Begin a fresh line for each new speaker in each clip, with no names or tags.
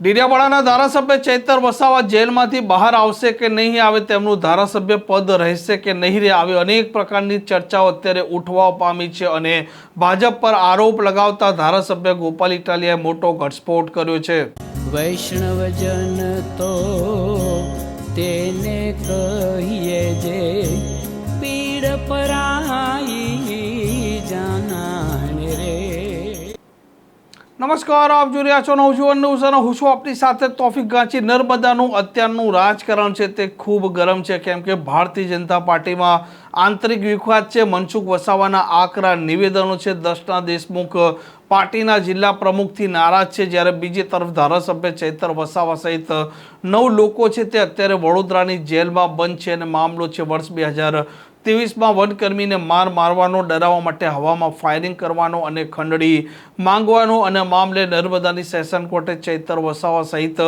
ડેડિયાપાડાના ધારાસભ્ય ચૈતર વસાવા જેલમાંથી બહાર આવશે કે નહીં આવે, તેમનું ધારાસભ્ય પદ રહેશે કે નહીં રહે, આવી અનેક પ્રકારની ચર્ચાઓ અત્યારે ઉઠવા પામી છે અને ભાજપ પર આરોપ લગાવતા ધારાસભ્ય ગોપાલ ઇટાલિયાએ મોટો ઘટસ્ફોટ કર્યો છે।
વૈષ્ણવજન તો તેને કહીએ જે પીડ પરાઈ જાનાને રે।
નમસ્કાર, આપ જોઈ રહ્યા છો નવજીવન ન્યૂઝ અને હું છું આપની સાથે તોફિક ગાંચી। નર્મદાનું અત્યારનું રાજકારણ છે તે ખૂબ ગરમ છે, કેમ કે ભારતીય જનતા પાર્ટીમાં આંતરિક વિખવાદ છે। મનસુખ વસાવાના આકરા નિવેદનો છે। દર્શના દેશમુખ પાર્ટીના જિલ્લા પ્રમુખથી નારાજ છે, જ્યારે બીજી તરફ ધારાસભ્ય ચૈતર વસાવા સહિત 9 લોકો છે તે અત્યારે વડોદરાની જેલમાં બંધ છે અને મામલો છે વર્ષ 2023માં વનકર્મીને મારવાનો, ડરાવવા માટે હવામાં ફાયરિંગ કરવાનો અને ખંડણી માંગવાનો અને મામલે નર્મદાની સેશન કોર્ટે ચૈતર વસાવા સહિત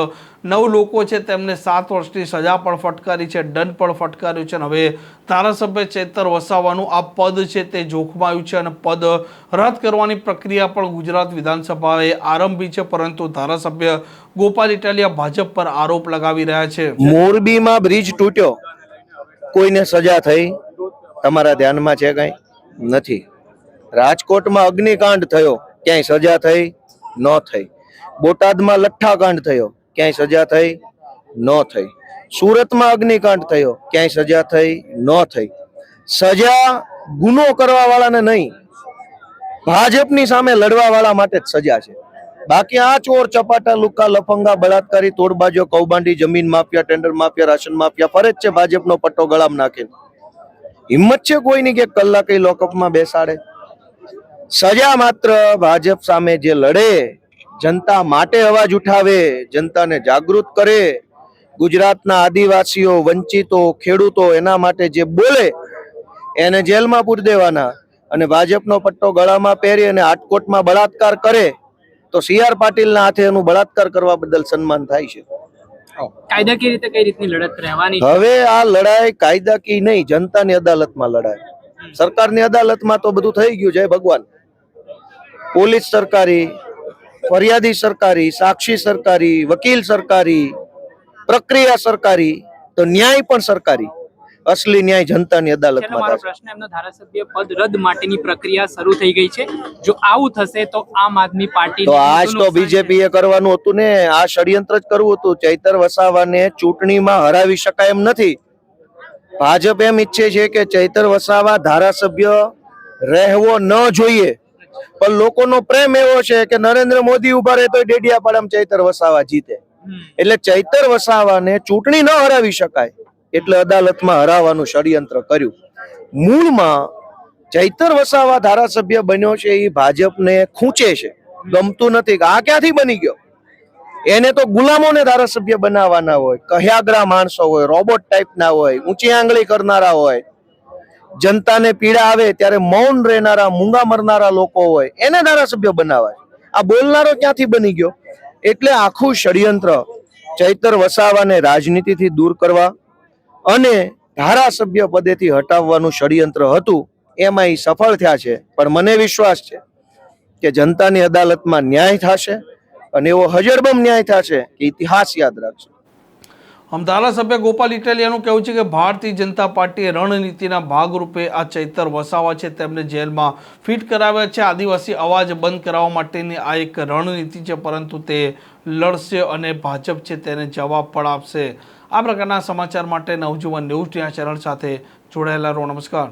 9 લોકો છે તેમને 7 વર્ષની સજા પણ ફટકારી છે, દંડ પણ ફટકાર્યો છે અને હવે ધારાસભ્ય ચૈતર વસાવાનું આ પદ છે તે જોખમાયું છે અને પદ રદ કરવાની પ્રક્રિયા પણ ગુજરાત વિધાનસભાએ આરંભી છે, પરંતુ ધારાસભ્ય ગોપાલ ઇટાલિયા ભાજપ પર આરોપ લગાવી રહ્યા છે।
મોરબીમાં બ્રિજ તૂટ્યો, કોઈને સજા થઈ? તમારા ધ્યાનમાં છે? કઈ નથી। રાજકોટમાં અગ્નિકાંડ થયો, ક્યાંય સજા થઈ? ન થઈ। બોટાદમાં લઠ્ઠાકાંડ થયો, ક્યાંય સજા થઈ? ન થઈ। સુરતમાં અગ્નિકાંડ થયો, ક્યાંય સજા થઈ? ન થઈ। સજા ગુનો કરવા વાળાને નહીં, ભાજપની સામે લડવા વાળા માટે જ સજા છે। બાકી આ ચોર ચપાટા, લુકા, લફંગા, બળાત્કારી, તોડબાજો, કૌભાંડી, જમીન mafia, tender mafia, ration mafia ફરે જ છે ભાજપનો પટ્ટો ગળામાં નાખીને। હિંમત છે કોઈની કે કલાકે લોકઅપમાં બેસાડે? સજા માત્ર ભાજપ સામે જે લડે, જનતા માટે અવાજ ઉઠાવે, જનતાને જાગૃત કરે, ગુજરાતના આદિવાસીઓ, વંચિતો, ખેડૂતો એના માટે જે બોલે એને જેલમાં પૂરી દેવાના। અને ભાજપનો પટ્ટો ગળામાં પહેરી અને હાટકોટમાં બળાત્કાર કરે તો CR પાટીલના હાથે એનું બળાત્કાર કરવા બદલ સન્માન થાય છે।
કાયદાકીય રીતે કઈ રીતની લડત રહેવાની?
હવે આ લડાઈ કાયદાકીય નહીં, જનતાની અદાલતમાં લડાય। સરકારની અદાલતમાં તો બધું થઈ ગયું છે ભગવાન। પોલીસ સરકારી, ફરિયાદી સરકારી, સાક્ષી સરકારી, વકીલ સરકારી, પ્રક્રિયા સરકારી, તો ન્યાય પણ સરકારી। અસલી ન્યાય જનતાની અદાલતમાં
મારો
થશે।
પ્રશ્ન, એમનો ધારાસભ્ય પદ રદ માટેની પ્રક્રિયા શરૂ થઈ ગઈ છે, જો આવું થશે તો આમ આદમી પાર્ટી
તો આજ તો બીજેપીએ કરવાનું હતું ને, આ ષડયંત્ર જ કરવું હતું। ચૈતર વસાવાને ચૂંટણીમાં હરાવી શકાય એમ નથી। ભાજપ એમ ઈચ્છે છે કે ચૈતર વસાવા ધારાસભ્ય રહેવો ન જોઈએ, પણ લોકોનો પ્રેમ એવો છે કે નરેન્દ્ર મોદી ઉભા રહે તો ડેડિયાપાડામાં ચૈતર વસાવા જીતે, એટલે ચૈતર વસાવાને ચૂંટણી ન હરાવી શકાય એટલે અદાલતમાં હરાવવાનું ષડયંત્ર કર્યું। મૂળમાં ચૈતર વસાવા ધારાસભ્ય બન્યો છે એ ભાજપને ખૂંચે છે, ગમતું નથી કે આ ક્યાંથી બની ગયો। એને તો ગુલામોને ધારાસભ્ય બનાવવાના હોય, કહ્યાગ્રા માણસો હોય, રોબોટ ટાઈપના હોય, ઊંચી આંગળી કરનારા હોય, જનતાને પીડા આવે ત્યારે મૌન રહેનારા, મૂંગા મરનારા લોકો હોય, એને ધારાસભ્ય બનાવાય। આ બોલનારો ક્યાંથી બની ગયો? એટલે આખું ષડયંત્ર ચૈતર વસાવાને રાજનીતિથી દૂર કરવા અને ધારાસભ્ય પદેથી હટાવવાનું ષડયંત્ર હતું, એમાં એ સફળ થયા છે। પણ મને વિશ્વાસ છે કે જનતાની અદાલતમાં ન્યાય થશે અને એવો હજરબમ ન્યાય થશે કે ઇતિહાસ યાદ રાખશે।
આમ ધારાસભ્ય ગોપાલ ઇટાલિયાનું કહેવું છે કે ભારતીય જનતા પાર્ટીએ રણનીતિના ભાગરૂપે આ ચૈતર વસાવા છે તેમને જેલમાં ફિટ કરાવ્યા છે। આદિવાસી અવાજ બંધ કરાવવા માટેની આ એક રણનીતિ છે, પરંતુ તે લડશે અને ભાજપ છે તેને જવાબ પણ આપશે। આ પ્રકારના સમાચાર માટે નવજીવન ન્યૂઝ ચેનલ સાથે જોડાયેલા રહો। નમસ્કાર।